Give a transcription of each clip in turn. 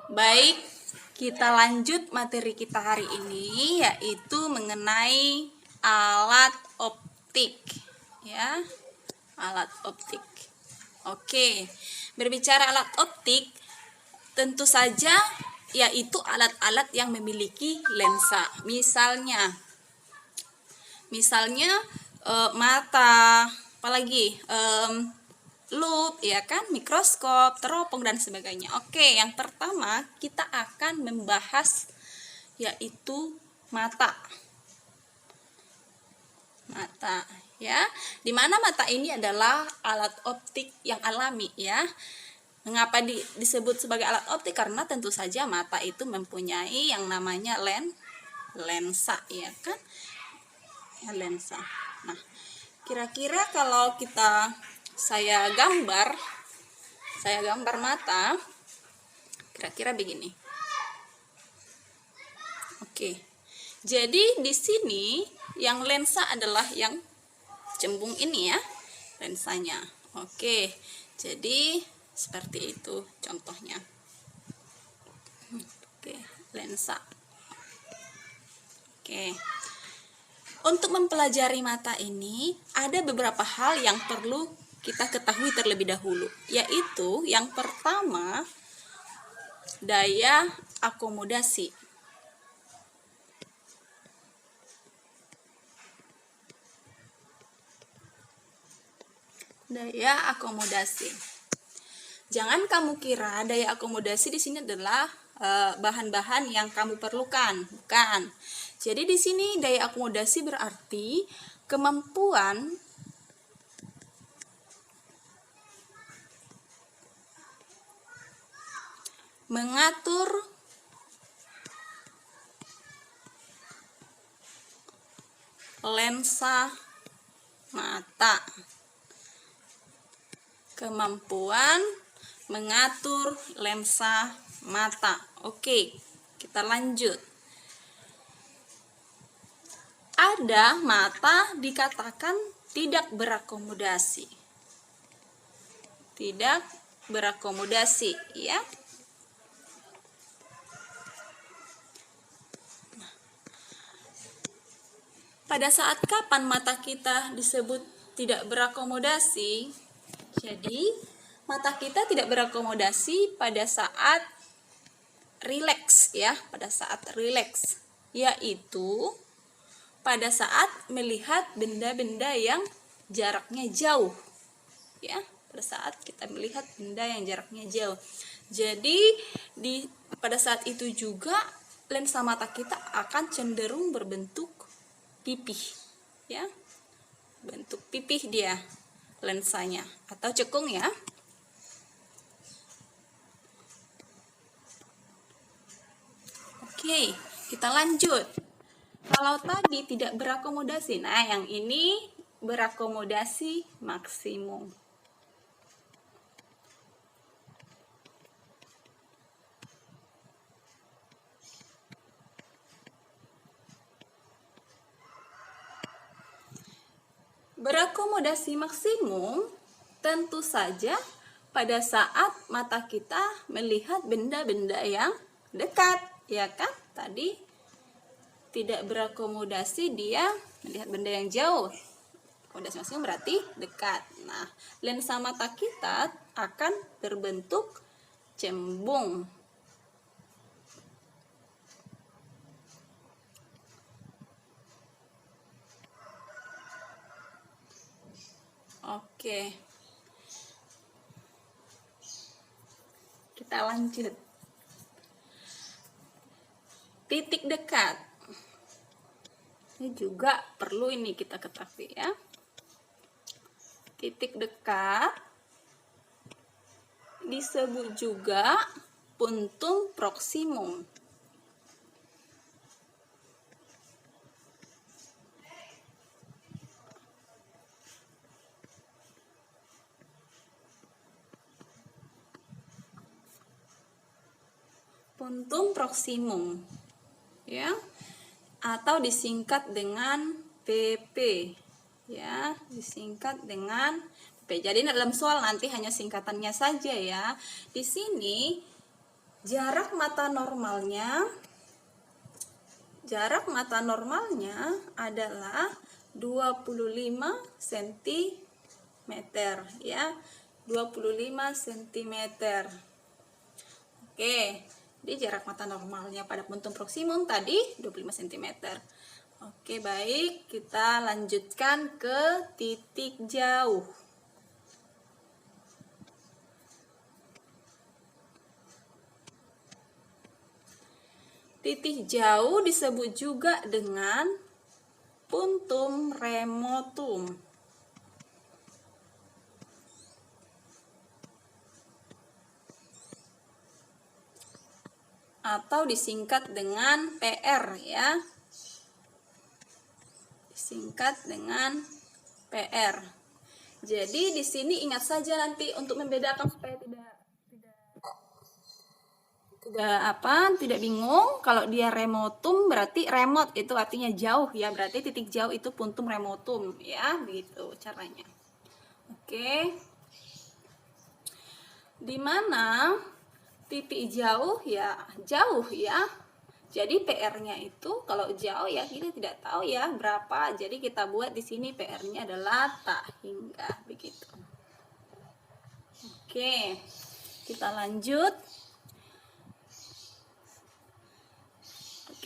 Baik, kita lanjut materi kita hari ini, yaitu mengenai alat optik, ya, alat optik. Oke, berbicara alat optik, tentu saja yaitu alat-alat yang memiliki lensa. Misalnya mata, apalagi loop, ya kan, mikroskop, teropong dan sebagainya. Oke, yang pertama kita akan membahas yaitu mata. Mata, ya. Dimana mata ini adalah alat optik yang alami, ya. Mengapa disebut sebagai alat optik? Karena tentu saja mata itu mempunyai yang namanya lensa, ya kan? Ya, lensa. Nah, kira-kira kalau saya gambar mata, kira-kira begini. Oke. Jadi di sini yang lensa adalah yang cembung ini, ya, lensanya. Oke. Jadi seperti itu contohnya. Oke, lensa. Oke. Untuk mempelajari mata ini, ada beberapa hal yang perlu kita ketahui terlebih dahulu, yaitu yang pertama, daya akomodasi. Daya akomodasi. Jangan kamu kira daya akomodasi di sini adalah bahan-bahan yang kamu perlukan, bukan. Jadi di sini daya akomodasi berarti kemampuan mengatur lensa mata. Kemampuan mengatur lensa mata. Oke, kita lanjut. Ada mata dikatakan tidak berakomodasi. Tidak berakomodasi, ya. Pada saat kapan mata kita disebut tidak berakomodasi? Jadi, mata kita tidak berakomodasi pada saat rileks, ya, pada saat rileks, yaitu pada saat melihat benda-benda yang jaraknya jauh, ya, pada saat kita melihat benda yang jaraknya jauh. Jadi pada saat itu juga lensa mata kita akan cenderung berbentuk pipih, ya, bentuk pipih dia lensanya atau cekung, ya. Oke, kita lanjut. Kalau tadi tidak berakomodasi, nah yang ini berakomodasi maksimum. Berakomodasi maksimum tentu saja pada saat mata kita melihat benda-benda yang dekat, ya kan? Tadi tidak berakomodasi, dia melihat benda yang jauh. Akomodasi maksimum berarti dekat. Nah, lensa mata kita akan berbentuk cembung. Oke. Kita lanjut. Titik dekat. Ini juga perlu ini kita ketahui, ya. Titik dekat disebut juga puntung proksimum. Puntung proksimum, ya, atau disingkat dengan PP, ya, disingkat dengan PP. Jadi dalam soal nanti hanya singkatannya saja, ya. Di sini jarak mata normalnya adalah 25 cm ya, 25 cm. Oke, jadi jarak mata normalnya pada puntung proksimum tadi 25 cm. Oke, baik, kita lanjutkan ke titik jauh. Titik jauh disebut juga dengan puntum remotum atau disingkat dengan PR ya. Disingkat dengan PR. Jadi di sini ingat saja nanti untuk membedakan supaya tidak bingung. Kalau dia remotum berarti remote itu artinya jauh ya, berarti titik jauh itu puntum remotum ya, begitu caranya. Oke, dimana titik jauh ya, jadi PR-nya itu kalau jauh ya kita tidak tahu ya berapa, jadi kita buat di sini PR-nya adalah tak hingga, begitu. Oke, kita lanjut.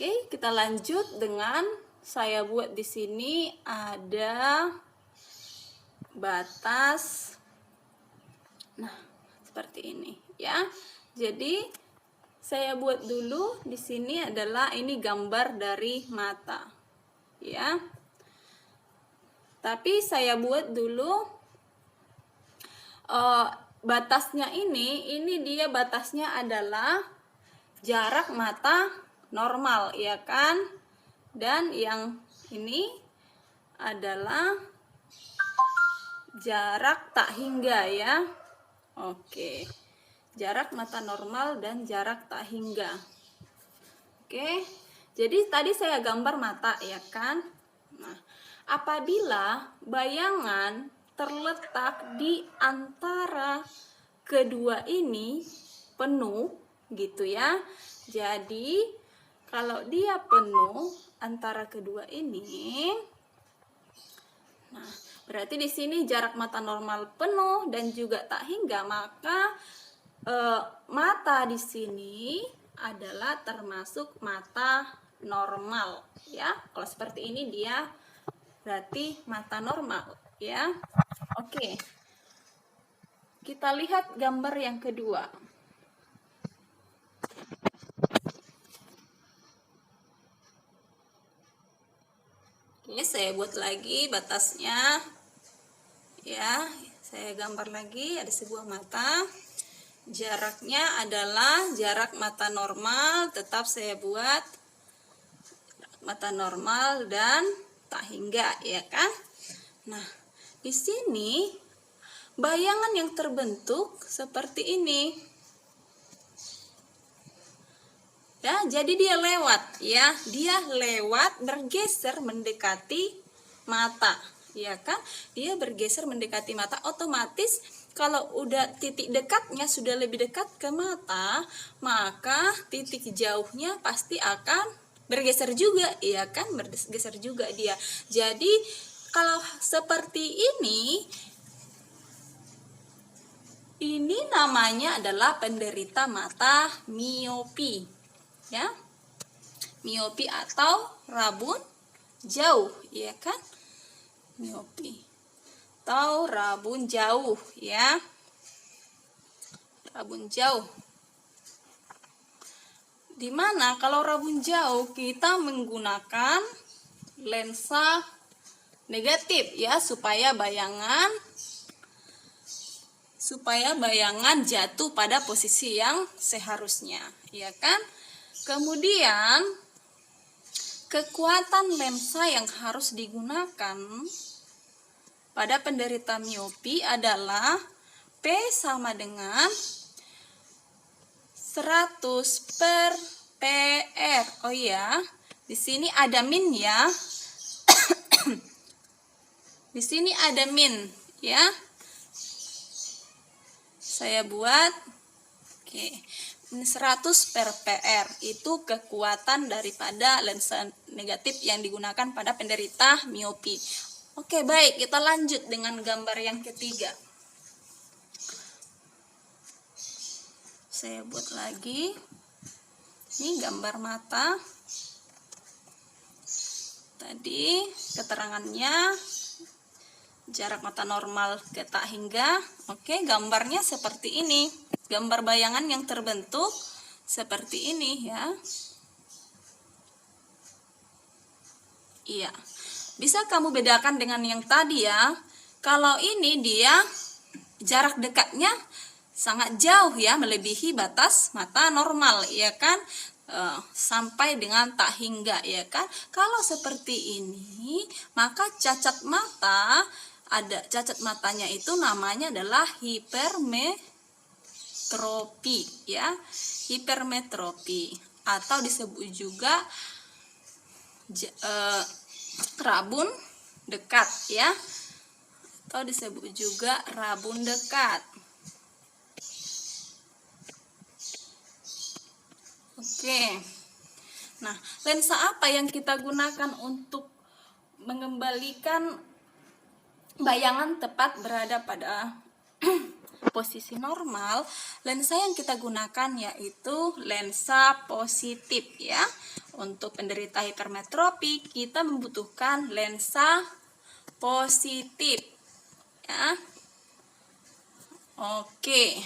Oke, kita lanjut dengan saya buat di sini ada batas. Nah, seperti ini ya. Jadi saya buat dulu di sini adalah ini gambar dari mata. Ya. Tapi saya buat dulu batasnya ini dia batasnya adalah jarak mata normal ya kan, dan yang ini adalah jarak tak hingga ya. Oke, jarak mata normal dan jarak tak hingga. Oke, jadi tadi saya gambar mata ya kan. Nah, apabila bayangan terletak di antara kedua ini penuh gitu ya, jadi kalau dia penuh antara kedua ini, nah berarti di sini jarak mata normal penuh dan juga tak hingga, maka mata di sini adalah termasuk mata normal ya. Kalau seperti ini dia berarti mata normal ya. Oke, kita lihat gambar yang kedua. Ini saya buat lagi batasnya ya, saya gambar lagi ada sebuah mata, jaraknya adalah jarak mata normal, tetap saya buat mata normal dan tak hingga ya kan. Nah, di sini bayangan yang terbentuk seperti ini. Ya, jadi dia lewat ya, bergeser mendekati mata, ya kan? Dia bergeser mendekati mata, otomatis kalau udah titik dekatnya sudah lebih dekat ke mata, maka titik jauhnya pasti akan bergeser juga, ya kan? Bergeser juga dia. Jadi kalau seperti ini namanya adalah penderita mata miopi. Ya, miopi atau rabun jauh, ya kan? Miopi atau rabun jauh, ya. Rabun jauh. Dimana kalau rabun jauh kita menggunakan lensa negatif, ya, supaya bayangan jatuh pada posisi yang seharusnya, ya kan? Kemudian kekuatan lensa yang harus digunakan pada penderita miopi adalah P sama dengan 100/PR. Oh iya, di sini ada min ya. Di sini ada min ya. Saya buat. Oke. 100 per PR. Itu kekuatan daripada lensa negatif yang digunakan pada penderita miopi. Oke, baik, kita lanjut dengan gambar yang ketiga. Saya buat lagi. Ini gambar mata. Tadi keterangannya jarak mata normal ke tak hingga. Oke, gambarnya seperti ini. Gambar bayangan yang terbentuk seperti ini ya. Iya. Bisa kamu bedakan dengan yang tadi ya. Kalau ini dia jarak dekatnya sangat jauh ya, melebihi batas mata normal ya kan. Sampai dengan tak hingga ya kan. Kalau seperti ini, maka cacat mata, ada cacat matanya itu namanya adalah hipermetropi ya. Hipermetropi atau disebut juga rabun dekat ya, atau disebut juga rabun dekat. Oke. Nah, lensa apa yang kita gunakan untuk mengembalikan bayangan tepat berada pada posisi normal? Lensa yang kita gunakan yaitu lensa positif ya. Untuk penderita hipermetropi kita membutuhkan lensa positif ya. Oke.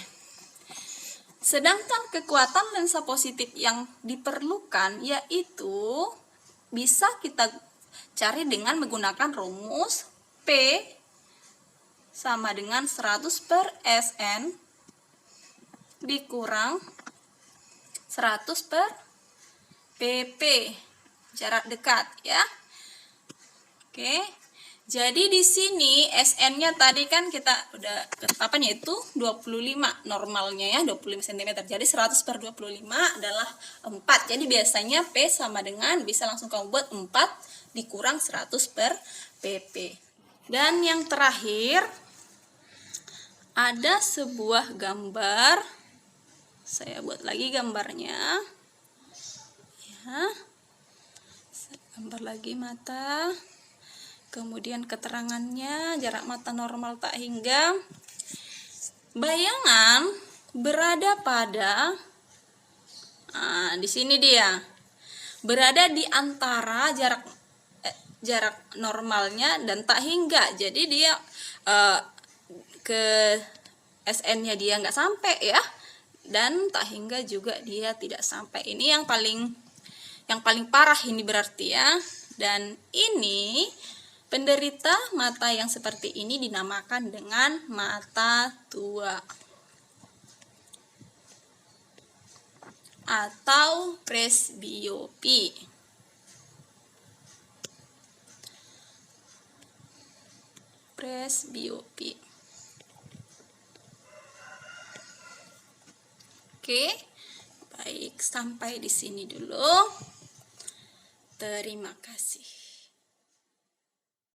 Sedangkan kekuatan lensa positif yang diperlukan yaitu bisa kita cari dengan menggunakan rumus P sama dengan 100 per SN dikurang 100 per PP, jarak dekat ya. Oke. Jadi di sini SN-nya tadi kan kita udah ketetapan yaitu 25 normalnya ya, 25 cm. Jadi 100 per 25 adalah 4. Jadi biasanya P sama dengan, bisa langsung kamu buat 4 dikurang 100 per PP. Dan yang terakhir ada sebuah gambar. Saya buat lagi gambarnya. Ya. Saya gambar lagi mata. Kemudian keterangannya jarak mata normal tak hingga. Bayangan berada pada di sini dia. Berada di antara jarak normalnya dan tak hingga. Jadi dia ke SN-nya dia nggak sampai ya. Dan tak hingga juga dia tidak sampai. Ini yang paling parah ini berarti ya. Dan ini penderita mata yang seperti ini dinamakan dengan mata tua atau presbiopi. Presbiopi. Oke, baik, sampai di sini dulu. Terima kasih.